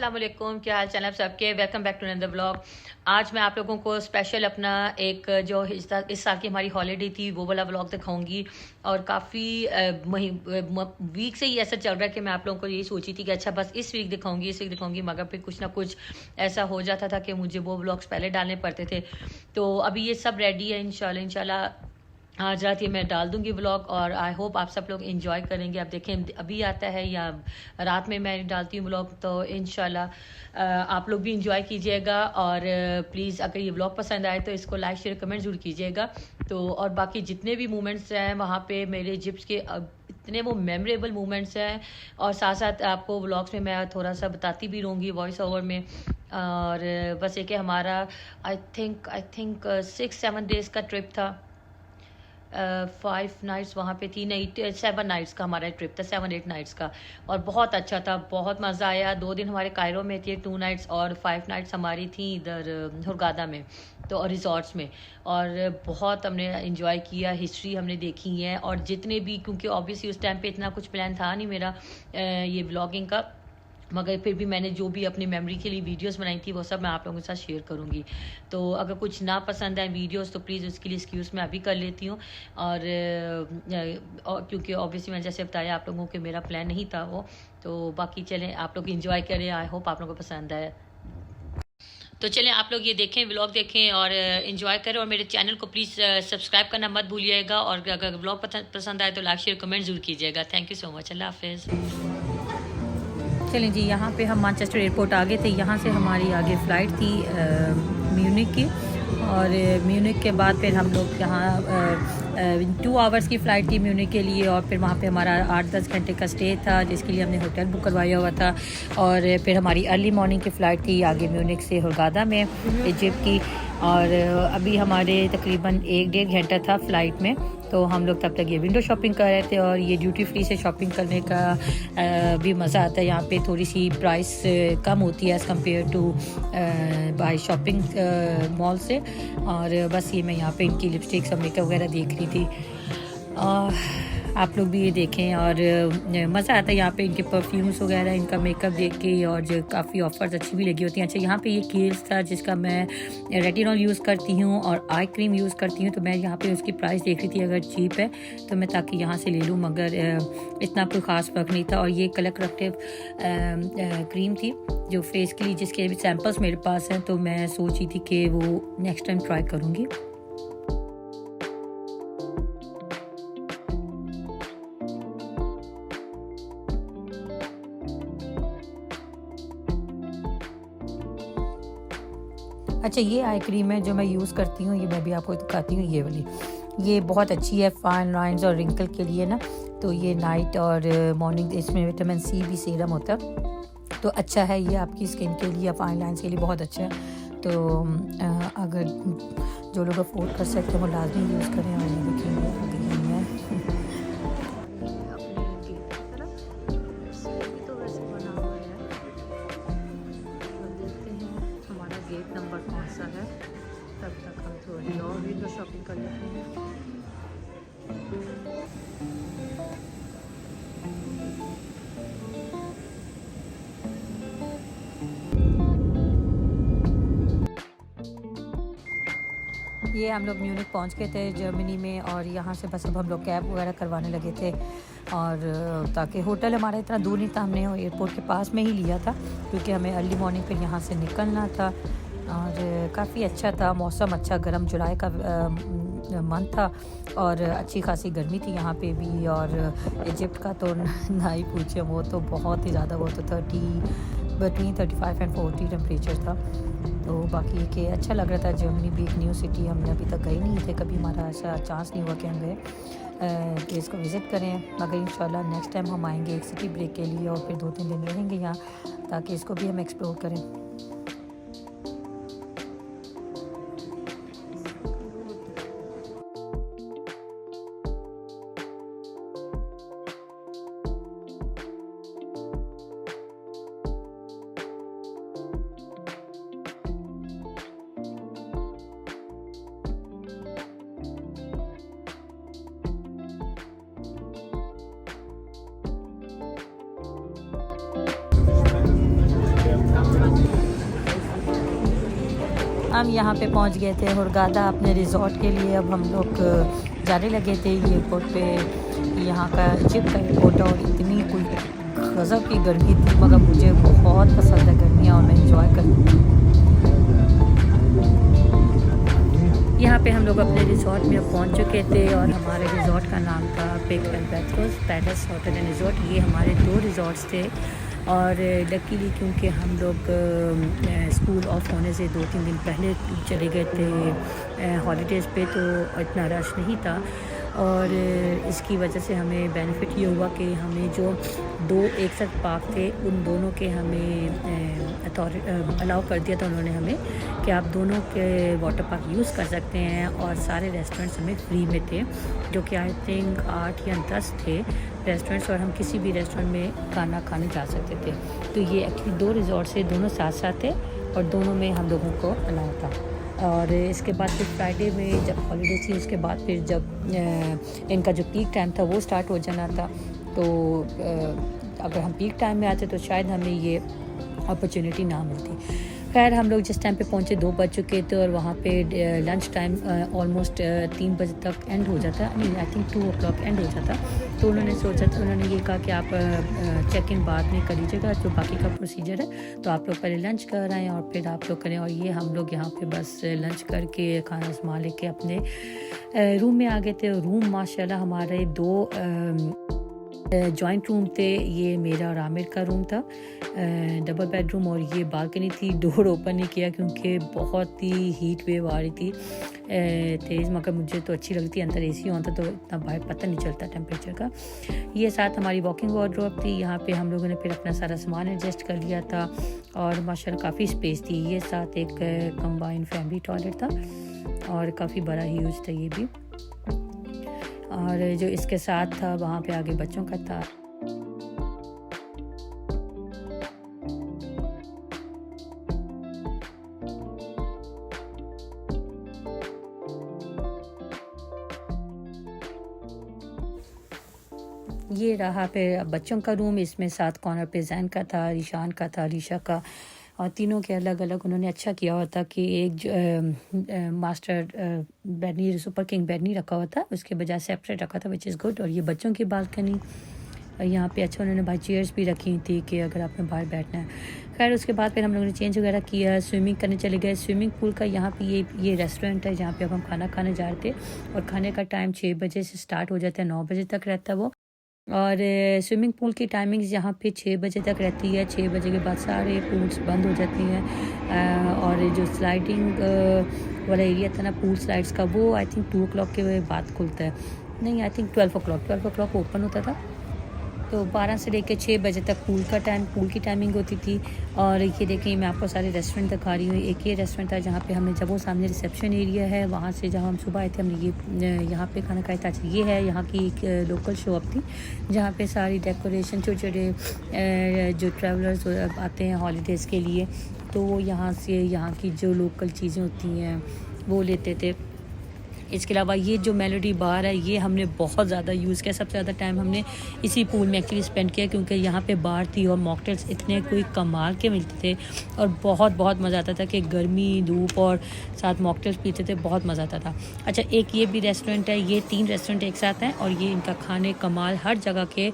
अस्सलाम वालेकुम, क्या हाल चाल आप सबके। Welcome back to another blog. आज मैं आप लोगों को स्पेशल अपना एक जो इस साल की हमारी हॉलीडे थी वो वाला ब्लॉग दिखाऊंगी। और काफ़ी वीक से ही ऐसा चल रहा है कि मैं आप लोगों को यही सोची थी कि अच्छा बस इस वीक दिखाऊंगी मगर फिर कुछ ना कुछ ऐसा हो जाता था कि मुझे वो ब्लॉग्स पहले डालने पड़ते थे। तो अभी ये सब रेडी है, इंशाल्लाह आज रात ये मैं डाल दूंगी व्लॉग। और आई होप आप सब लोग एंजॉय करेंगे। आप देखें अभी आता है या रात में मैं डालती हूँ व्लॉग, तो इंशाल्लाह आप लोग भी एंजॉय कीजिएगा। और प्लीज़ अगर ये व्लॉग पसंद आए तो इसको लाइक शेयर कमेंट ज़रूर कीजिएगा। तो और बाकी जितने भी मोमेंट्स हैं वहाँ पे मेरे इजिप्ट के इतने वो मेमोरेबल मोमेंट्स हैं। और साथ साथ आपको व्लॉग्स में मैं थोड़ा सा बताती भी रहूँगी वॉइस ओवर में। और बस एक हमारा आई थिंक 6-7 डेज़ का ट्रिप था। 5 नाइट्स वहाँ पे थी, नहीं 7 नाइट्स का हमारा ट्रिप था, 7-8 नाइट्स का। और बहुत अच्छा था, बहुत मज़ा आया। 2 दिन हमारे कायरो में थे 2 नाइट्स, और 5 नाइट्स हमारी थी इधर हुरगादा में, तो और रिजॉर्ट्स में। और बहुत हमने इंजॉय किया, हिस्ट्री हमने देखी है। और जितने भी, क्योंकि ऑब्वियसली उस टाइम पे इतना कुछ प्लान था नहीं मेरा ये ब्लॉगिंग का, मगर फिर भी मैंने जो भी अपनी मेमोरी के लिए वीडियोस बनाई थी वो सब मैं आप लोगों के साथ शेयर करूंगी। तो अगर कुछ ना पसंद आए वीडियोस तो प्लीज़ उसके लिए एक्सक्यूज़ मैं अभी कर लेती हूँ। और क्योंकि ऑब्वियसली मैंने जैसे बताया आप लोगों के मेरा प्लान नहीं था वो। तो बाकी चलें, आप लोग इंजॉय करें, आई होप आप लोगों को पसंद आए। तो चलें आप लोग ये देखें, व्लॉग देखें और इन्जॉय करें। और मेरे चैनल को प्लीज़ सब्सक्राइब करना मत भूलिएगा। और अगर व्लॉग पसंद आए तो लाइक शेयर कमेंट ज़रूर कीजिएगा। थैंक यू सो मच, अल्लाह हाफिज़। चलें जी, यहाँ पे हम मैनचेस्टर एयरपोर्ट आ गए थे। यहाँ से हमारी आगे फ़्लाइट थी म्यूनिक की। और म्यूनिक के बाद फिर हम लोग यहाँ 2 आवर्स की फ़्लाइट थी म्यूनिक के लिए। और फिर वहाँ पे हमारा 8-10 घंटे का स्टे था, जिसके लिए हमने होटल बुक करवाया हुआ था। और फिर हमारी अर्ली मॉर्निंग की फ़्लाइट थी आगे म्यूनिक से हुरगादा में, इजिप्ट की। और अभी हमारे तकरीबन 1-1.5 घंटा था फ़्लाइट में। तो हम लोग तब तक ये विंडो शॉपिंग कर रहे थे। और ये ड्यूटी फ्री से शॉपिंग करने का भी मज़ा आता है। यहाँ पे थोड़ी सी प्राइस कम होती है as compared to by shopping mall से। और बस ये मैं यहाँ पे इनकी लिपस्टिक्स और मेकअप वगैरह देख रही थी। आप लोग भी ये देखें। और मज़ा आता है यहाँ पे इनके परफ्यूम्स वगैरह, इनका मेकअप देख के। और जो काफ़ी ऑफ़र्स अच्छी भी लगी होती हैं। अच्छा, यहाँ पे ये केस था जिसका मैं रेटिनॉल यूज़ करती हूँ और आई क्रीम यूज़ करती हूँ। तो मैं यहाँ पे उसकी प्राइस देख रही थी, अगर चीप है तो मैं ताकि यहाँ से ले लूँ, मगर इतना कोई ख़ास फ़र्क नहीं था। और ये कलर करेक्टिव क्रीम थी जो फेस के लिए, जिसके भी सैम्पल्स मेरे पास हैं। तो मैं सोची थी कि वो नेक्स्ट टाइम ट्राई करूँगी। अच्छा, ये आई क्रीम है जो मैं यूज़ करती हूँ, ये मैं भी आपको दिखाती हूँ। ये वाली ये बहुत अच्छी है फाइन लाइंस और रिंकल के लिए ना। तो ये नाइट और मॉर्निंग, इसमें विटामिन सी भी सीरम होता है, तो अच्छा है ये आपकी स्किन के लिए, फाइन लाइंस के लिए बहुत अच्छा है। तो अगर जो लोग अफोर्ड कर सकते हैं वो लाजमी यूज़ करें। और ये देखेंगे अगर ये है गेट नंबर कौन सा है। तब तक हम थोड़ी और विंडो शॉपिंग कर लेते हैं। ये हम लोग म्यूनिक पहुंच गए थे जर्मनी में। और यहाँ से बस अब हम लोग कैब वगैरह करवाने लगे थे। और ताकि होटल हमारा इतना दूर नहीं था, हमने एयरपोर्ट के पास में ही लिया था, क्योंकि हमें अर्ली मॉर्निंग फिर यहाँ से निकलना था। और काफ़ी अच्छा था मौसम, अच्छा गर्म जुलाई का मंथ था। और अच्छी खासी गर्मी थी यहाँ पे भी। और इजिप्ट का तो ना ही पूछे, वो तो बहुत ही ज़्यादा, वो तो 35 एंड 40 टेम्परेचर था। तो बाकी कि अच्छा लग रहा था। जर्मनी भी एक न्यू सिटी, हमने अभी तक गए नहीं थे कभी, हमारा ऐसा चांस नहीं हुआ कि हम गए कि इसको विज़िट करें। मगर इंशाल्लाह नेक्स्ट टाइम हम आएंगे एक सिटी ब्रेक के लिए, और फिर 2-3 दिन रहेंगे यहाँ, ताकि इसको भी हम एक्सप्लोर करें। हम यहाँ पे पहुँच गए थे हुरगादा अपने रिज़ॉर्ट के लिए। अब हम लोग जाने लगे थे एयरपोर्ट पे। यहाँ का इजिप्ट का एयरपोर्ट और इतनी कोई गज़ब की गर्मी थी, मगर मुझे बहुत पसंद है गर्मियाँ और मैं इंजॉय करती हूँ। यहाँ पे हम लोग अपने रिज़ॉर्ट में पहुँच चुके थे और हमारे रिज़ॉर्ट का नाम था Pick Albatros Palace Hotel and Resort. ये हमारे 2 रिज़ॉर्ट्स थे और लकीली क्योंकि हम लोग स्कूल ऑफ होने से 2-3 दिन पहले चले गए थे हॉलीडेज़ पे, तो इतना रश नहीं था और इसकी वजह से हमें बेनिफिट ये हुआ कि हमें जो 2 एक साथ पार्क थे उन दोनों के हमें अलाउ कर दिया था उन्होंने हमें कि आप दोनों के वाटर पार्क यूज़ कर सकते हैं और सारे रेस्टोरेंट्स हमें फ्री में थे, जो कि आई थिंक 8 या 10 थे रेस्टोरेंट्स और हम किसी भी रेस्टोरेंट में खाना खाने जा सकते थे। तो ये एक्चुअली 2 रिज़ॉर्ट से दोनों साथ साथ थे और दोनों में हम लोगों को अलाउ था। और इसके बाद फिर फ्राइडे में जब हॉलीडे थी उसके बाद फिर जब इनका जो पीक टाइम था वो स्टार्ट हो जाना था, तो अगर हम पीक टाइम में आते तो शायद हमें ये अपॉर्चुनिटी ना मिलती। खैर हम लोग जिस टाइम पे पहुँचे 2 बज चुके थे और वहाँ पे लंच टाइम ऑलमोस्ट 3 बजे तक एंड हो जाता, आई थिंक 2 o'clock एंड हो जाता। तो उन्होंने ये कहा कि आप चेक इन बाद में कर लीजिएगा, जो बाकी का प्रोसीजर है तो आप लोग पहले लंच कर आएँ और फिर आप लोग करें। और ये हम लोग यहाँ पे बस लंच करके खाना संभाल लेके अपने रूम में आ गए थे। रूम माशाल्लाह हमारे 2 जॉइंट रूम थे। ये मेरा और आमिर का रूम था, डबल बेडरूम, और ये बालकनी थी। डोर ओपन नहीं किया क्योंकि बहुत ही हीट वेव आ रही थी तेज़, मगर मुझे तो अच्छी लगती है, अंदर एसी होता तो इतना बाहर पता नहीं चलता टेम्परेचर का। ये साथ हमारी वॉकिंग वार्डरोब थी। यहाँ पे हम लोगों ने फिर अपना सारा सामान एडजस्ट कर लिया था और माशाल्लाह काफ़ी स्पेस थी। ये साथ एक कंबाइंड फैमिली टॉयलेट था और काफ़ी बड़ा यूज था ये भी। और जो इसके साथ था वहाँ पे आगे बच्चों का था। ये रहा फिर बच्चों का रूम। इसमें 7 कॉर्नर पे जैन का था, रिशान का था, रीशा का, और तीनों के अलग अलग उन्होंने अच्छा किया हुआ था कि एक मास्टर बेड नहीं, सुपर किंग बेड नहीं रखा हुआ था, उसके बजाय सेपरेट रखा था, विच इज़ गुड। और ये बच्चों की बालकनी, यहाँ पे अच्छा उन्होंने भाई चेयर्स भी रखी थी कि अगर आपने बाहर बैठना है। खैर उसके बाद फिर हम लोगों ने चेंज वगैरह किया, स्विमिंग करने चले गए। स्विमिंग पूल का यहाँ पे ये रेस्टोरेंट है जहाँ पे अब हम खाना खाने जा रहे थे और खाने का टाइम 6 बजे से स्टार्ट हो जाता है, 9 बजे तक रहता है वो। और स्विमिंग पूल की टाइमिंग्स यहाँ पे 6 बजे तक रहती है। 6 बजे के बाद सारे पूल्स बंद हो जाती हैं और जो स्लाइडिंग वाला एरिया था ना पूल स्लाइड्स का, वो आई थिंक 2 o'clock के बाद खुलता है, नहीं आई थिंक 12 o'clock ओपन होता था। तो 12 से लेकर 6 बजे तक पूल की टाइमिंग होती थी। और ये देखिए मैं आपको सारे रेस्टोरेंट दिखा रही हूँ। एक ये रेस्टोरेंट था जहाँ पे हमने, जब वो सामने रिसेप्शन एरिया है वहाँ से जहाँ हम सुबह आए थे हमने ये यहाँ पे खाना खाया था। ये है यहाँ की एक लोकल शॉप थी जहाँ पे सारी डेकोरेशन, छोटे छोटे जो ट्रैवलर्स आते हैं हॉलीडेज़ के लिए, तो वो यहाँ से यहाँ की जो लोकल चीज़ें होती हैं वो लेते थे। इसके अलावा ये जो मेलोडी बार है ये हमने बहुत ज़्यादा यूज़ किया। सबसे ज़्यादा टाइम हमने इसी पूल में एक्चुअली स्पेंड किया क्योंकि यहाँ पे बार थी और मॉकटेल्स इतने कोई कमाल के मिलते थे और बहुत मज़ा आता था कि गर्मी धूप और साथ मॉकटेल्स पीते थे, बहुत मज़ा आता था। अच्छा, एक ये भी रेस्टोरेंट है, ये 3 रेस्टोरेंट एक साथ हैं और ये इनका खाने कमाल, हर जगह के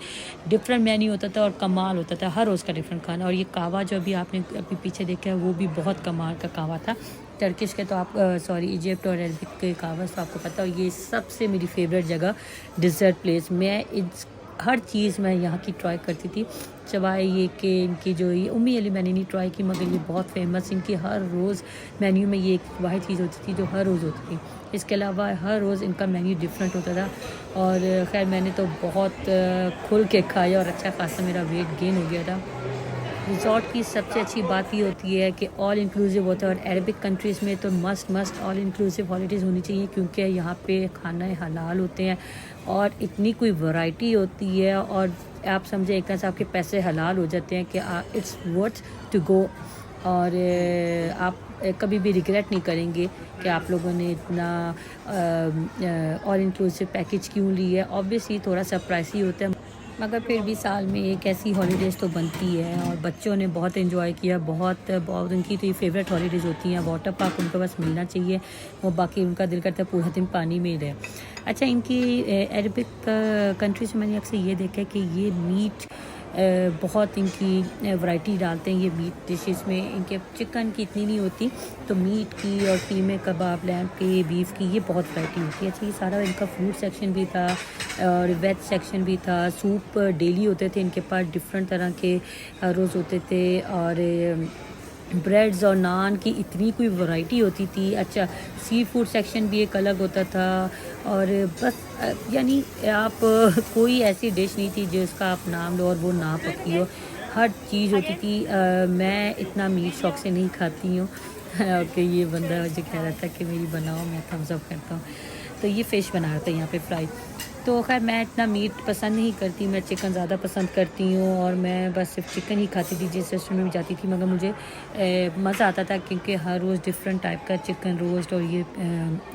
डिफरेंट मेन्यू होता था और कमाल होता था हर रोज़ का डिफरेंट खाना। और ये कावा जो अभी आपने अभी पीछे देखा है वो भी बहुत कमाल का कावा था। टर्किश के तो आप सॉरी इजिप्ट और अरबिक के कावा तो आपको पता हो। ये सबसे मेरी फेवरेट जगह डिज़र्ट प्लेस, मैं हर चीज़ मैं यहाँ की ट्राई करती थी, सिवाय ये कि इनकी जो ये उम्मी अली मैंने नहीं ट्राई की, मगर ये बहुत फेमस, इनकी हर रोज़ मेन्यू में ये एक वाहिद चीज़ होती थी जो हर रोज़ होती थी। इसके अलावा हर रोज़ इनका मेन्यू डिफरेंट होता था। और खैर मैंने तो बहुत खुल के खाया और अच्छा खासा मेरा वेट गेन हो गया था। रिज़ॉर्ट की सबसे अच्छी बात ये होती है कि ऑल इंक्लूसिव होता है और अरबिक कंट्रीज़ में तो मस्ट ऑल इंक्लूसिव हॉलीडेज़ होनी चाहिए क्योंकि यहाँ पे खाना हलाल होते हैं और इतनी कोई वैरायटी होती है और आप समझे एक तरह से आपके पैसे हलाल हो जाते हैं कि इट्स वर्थ टू गो। और आप कभी भी रिग्रेट नहीं करेंगे कि आप लोगों ने इतना ऑल इंक्लूसिव पैकेज क्यों लिया है। ऑब्वियसली थोड़ा सा प्राइसी होता है मगर फिर भी साल में एक ऐसी हॉलीडेज़ तो बनती है और बच्चों ने बहुत एंजॉय किया, बहुत बहुत उनकी तो ये फेवरेट हॉलीडेज़ होती हैं। वाटर पार्क उनको बस मिलना चाहिए, वो बाकी उनका दिल करता है पूरा दिन पानी में ही रहे। अच्छा, इनकी अरबिक कंट्रीज़ में मैंने अक्सर ये देखा है कि ये मीट बहुत इनकी वैरायटी डालते हैं ये मीट डिशेस में। इनके चिकन की इतनी नहीं होती, तो मीट की और कीमे कबाब, लैम्प के, बीफ की, ये बहुत वैरायटी होती है। अच्छा, ये सारा इनका फ्रूट सेक्शन भी था और वेज सेक्शन भी था। सूप डेली होते थे इनके पास, डिफरेंट तरह के रोज़ होते थे। और ब्रेड्स और नान की इतनी कोई वैरायटी होती थी। अच्छा, सी फूड सेक्शन भी एक अलग होता था। और बस यानी आप कोई ऐसी डिश नहीं थी जिसका आप नाम लो और वो ना पकी हो, हर चीज़ होती थी। मैं इतना मीट शौक से नहीं खाती हूँ कि ये बंदा मुझे कह रहा था कि मेरी बनाओ, मैं थम्स अप करता हूँ। तो ये फ़िश बना रहा था यहाँ पे फ्राई। तो खैर मैं इतना मीट पसंद नहीं करती, मैं चिकन ज़्यादा पसंद करती हूँ और मैं बस सिर्फ चिकन ही खाती थी जिस रेस्टोरेंट में भी जाती थी। मगर मुझे मज़ा आता था क्योंकि हर रोज़ डिफरेंट टाइप का चिकन रोस्ट और ये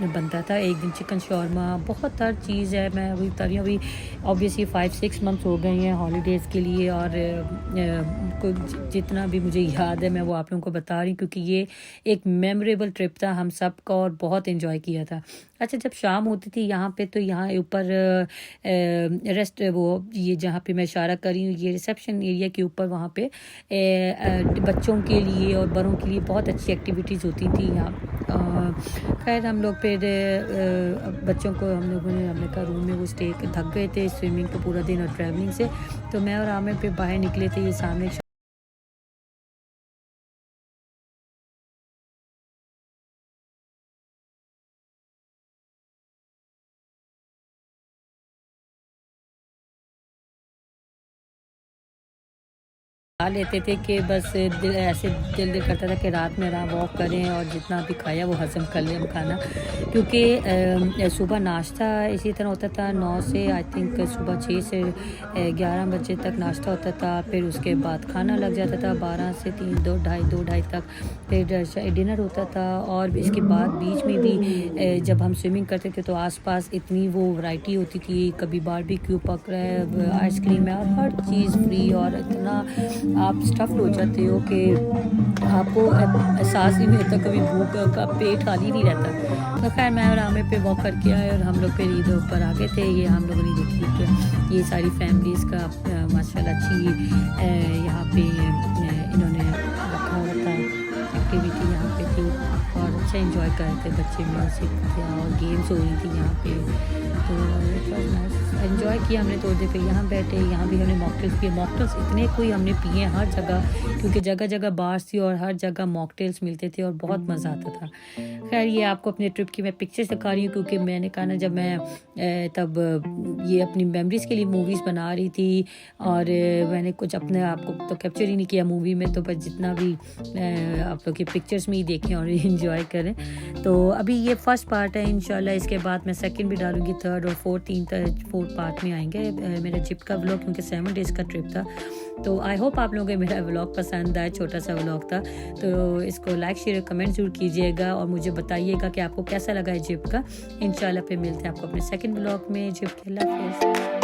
बनता था। एक दिन चिकन शॉर्मा, बहुत हर चीज़ है। मैं अभी बता रही हूँ, अभी ऑब्वियसली 5-6 मंथ्स हो गए हैं हॉलीडेज़ के लिए और जितना भी मुझे याद है मैं वो आप लोगों को बता रही हूँ क्योंकि ये एक मेमोरेबल ट्रिप था हम सब का और बहुत इन्जॉय किया था। अच्छा, जब शाम होती थी यहाँ पे तो यहाँ ऊपर रेस्ट वो ये जहाँ पे मैं इशारा कर रही हूँ, ये रिसेप्शन एरिया के ऊपर वहाँ पे बच्चों के लिए और बड़ों के लिए बहुत अच्छी एक्टिविटीज़ होती थी यहाँ। खैर हम लोग फिर बच्चों को हम लोगों ने हमने कहा रूम में वो स्टे थक गए थे स्विमिंग को पूरा दिन और ट्रैवलिंग से, तो मैं और आमिर फिर बाहर निकले थे। ये सामने खा लेते थे कि बस दिल ऐसे दिल करता था कि रात में वॉक करें और जितना भी खाया वो हज़म कर लें हम खाना। क्योंकि सुबह नाश्ता इसी तरह होता था 9 से आई थिंक सुबह 6 से 11 बजे तक नाश्ता होता था। फिर उसके बाद खाना लग जाता था 12 से 3, 2 ढाई तक फिर डिनर होता था। और इसके बाद बीच में भी जब हम स्विमिंग करते थे तो आसपास इतनी वो वैरायटी होती थी, कभी बारबेक्यू पक रहा है, आइसक्रीम है और हर चीज़ फ्री और इतना आप स्टफ्ड हो जाते हो कि आपको एहसास ही नहीं होता, कभी भूख का पेट खाली नहीं रहता। तो खैर मैं और आमिर पे वॉक करके आए और हम लोग फिर इधर ऊपर आ गए थे। ये हम लोगों ने देखी कि ये सारी फैमिलीज़ का माशाल्लाह अच्छी यहाँ पे इन्होंने रखा हुआ था, एक्टिविटी यहाँ पे थी और अच्छा इंजॉय कर रहे थे बच्चे, म्यूज़िक था और गेम्स हो रही थी यहाँ पे। तो इट वाज नाइस, एंजॉय किया हमने थोड़ी देर। फिर यहाँ बैठे, यहाँ भी हमने मॉकटेल्स पिए। मॉकटेल्स इतने कोई हमने पिए हर जगह क्योंकि जगह जगह बार्स थी और हर जगह मॉकटेल्स मिलते थे और बहुत मज़ा आता था। खैर ये आपको अपने ट्रिप की मैं पिक्चर्स दिखा रही हूँ क्योंकि मैंने कहा ना जब मैं तब ये अपनी मेमोरीज़ के लिए मूवीज़ बना रही थी और मैंने कुछ अपने आप को तो कैप्चर ही नहीं किया मूवी में, तो बस जितना भी आप लोग की पिक्चर्स में ही देखें और इन्जॉय करें। तो अभी ये फर्स्ट पार्ट है, इंशाल्लाह इसके बाद मैं सेकंड भी डालूंगी, थर्ड और फोर्थ पार्ट में आएंगे मेरा जिप का व्लॉग क्योंकि 7 डेज़ का ट्रिप था। तो आई होप आप लोगों को मेरा व्लॉग पसंद आया, छोटा सा व्लॉग था। तो इसको लाइक शेयर कमेंट ज़रूर कीजिएगा और मुझे बताइएगा कि आपको कैसा लगा है जिप का। इंशाल्लाह फिर मिलते हैं आपको अपने सेकंड व्लॉग में जिप के। अल्लाह हाफ़िज़।